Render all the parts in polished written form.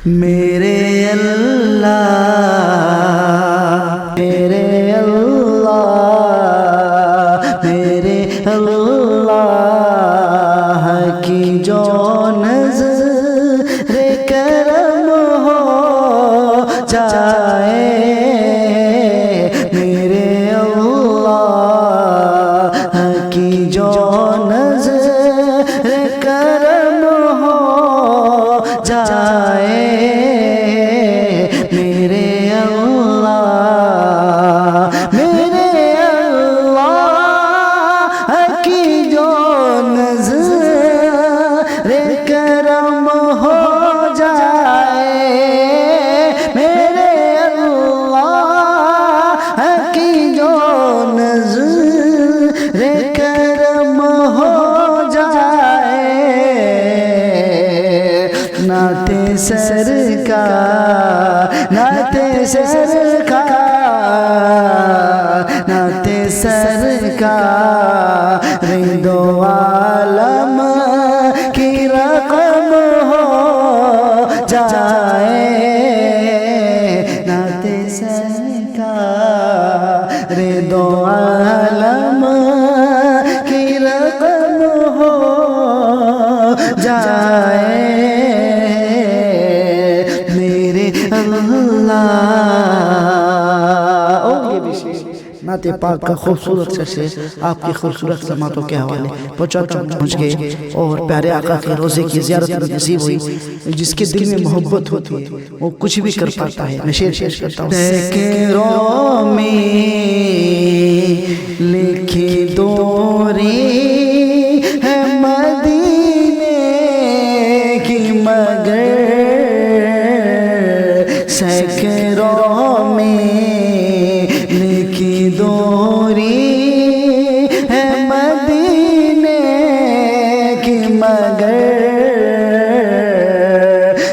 میرے اللہ میرے اللہ میرے اللہ کی جو نظر کرم ہو جائے میرے اللہ کی جو نظر کرم ہو جائے میرے اللہ کی جو نظر کرم ہو جائے میرے اللہ کی جو نظر کرم ہو جائے نعت سرکار نعت سرکار نعت سرکار دو عالم کی رقم ہو جائے نعت سرکار دو عالم کی رقم ہو جائے نعت پاک کا خوبصورت سے آپ کی خوبصورت سماعتوں کے حوالے پہنچ گئے اور پیارے آقا کے روزے کی زیارت نصیب ہوئی جس کے دل میں محبت ہوتی ہے وہ کچھ بھی کر پاتا ہے میں شعر پیش کرتا ہوں سکروں میں لکھی دوری ہے مدینے کی مگر سکروں میں لکھی دوری ہے مدینے کی مگر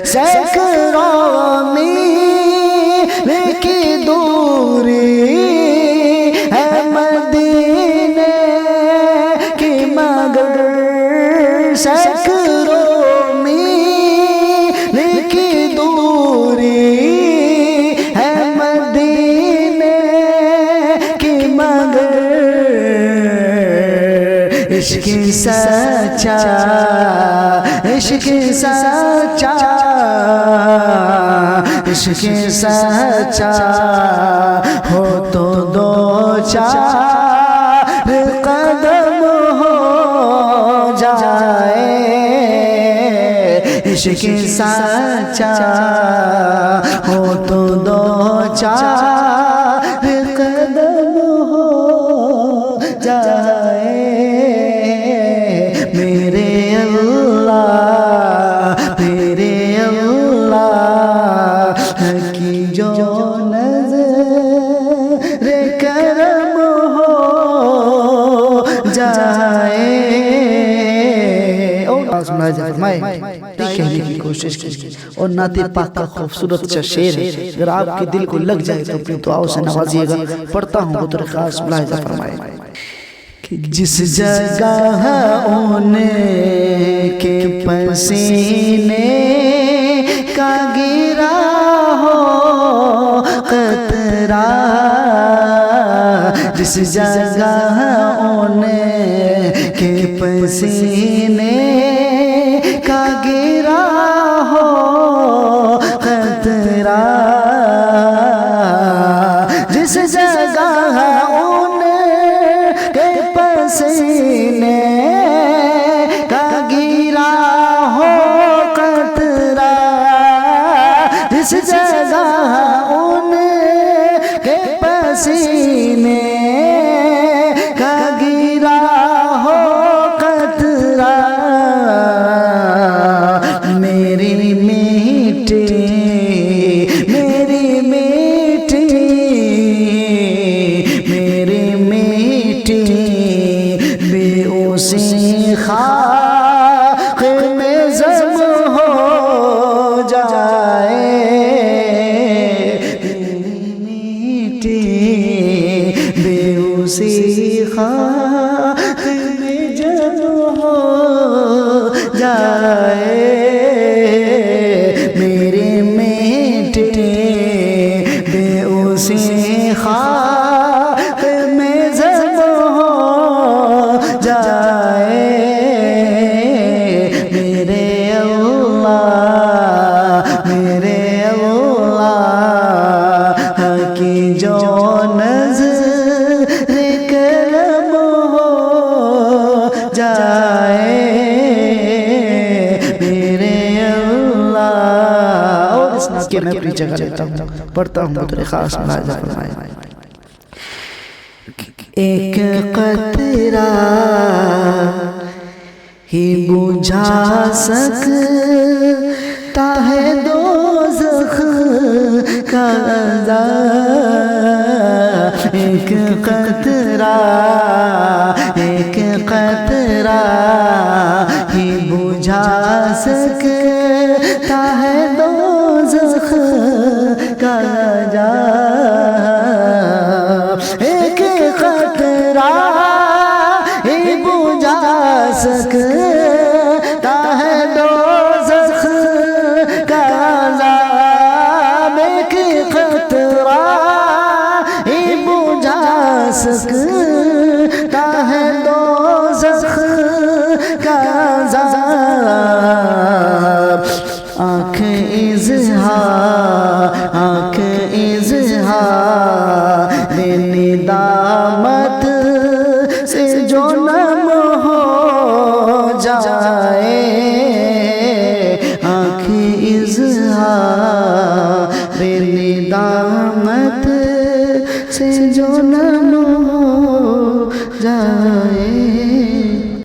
سکروں میں لکھی دوری ہے مدینے کی مگر سکروں میں لکھی دوری عشق سچا عشق سچا عشق سچا ہو تو دو چار قدم ہو جائے عشق سچا ہو تو دو چار قدم ہو جائے میرے اللہ کی جو نظر کرم ہو جائے کہنے کی کوشش کی اور نعت پاک کا خوبصورت سا شعر ہے اگر آپ کے دل کو لگ جائے تو اپنی دعاؤں سے نوازیے گا پڑھتا ہوں بطور خاص ملاحظہ فرمائے جس جگہ ان کے پسینے کا گرا ہو قطرہ جس جگہ ان کے پسینے کا گرا ہو قطرہ جس جگہ پسینے کا گرا ہو قطرہ جس جگہ ان کے پسینے کا گرا ہو قطرہ میری میٹھی میری میٹھی میری میٹھی اسی خاک میں ضم ہو جائے پڑھ کے میں اپنی جگہ لیتا ہوں، پڑھتا ہوں بطور خاص ملاحظہ فرمائے. ایک قطرہ ہی بجھا سکتا ہے دوزخ کا عذاب. ایک قطرہ ہی بجھا سکتا ہے دوزخ کا عذاب. ایک قطرہ ہی بجھا سکتا ہے دوزخ کا عذاب. ایک قطرہ ہی بجھا سکتا ہے دوزخ کا عذاب. آنکھ اظہار ندامت سے جو نم ہو جائے